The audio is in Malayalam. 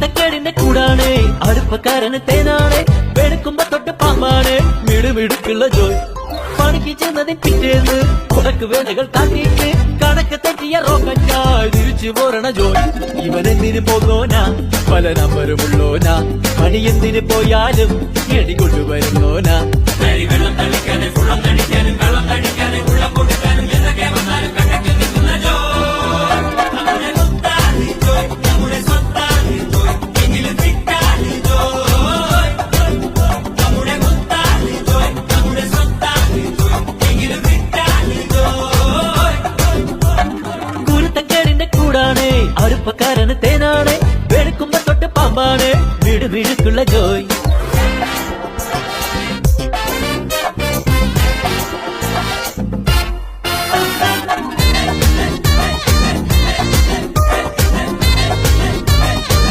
ചിട്ടക്കേടിന്റെ കൂടാണ് അടുപ്പക്കാരന് തേനാണ് വെളുക്കുമ്പോ തൊട്ട് പാമ്പാണ് മിടുമിടുക്കുള്ള ജോയ് പണിക്ക് ചെന്നതിൽ പിറ്റേന്ന് ഉടക്ക് വേലകൾ കാട്ടിയിട്ട് കണക്ക് തെറ്റിയ റോക്കറ്റായി തിരിച്ചു പോരണ ജോയ് ഇവനെന്തിന് പോന്നോനാ പല നമ്പരുമുള്ളോനാ പണി എന്തിന് പോയാലും എടി കൊണ്ടുവരുന്നോനാ വെള്ളം തളിക്കാനും വെള്ളം തടിക്കാനും വെള്ളം തടിക്കാനും വെള്ളം കൊടുക്കാനും എന്തൊക്കെ വന്നാലും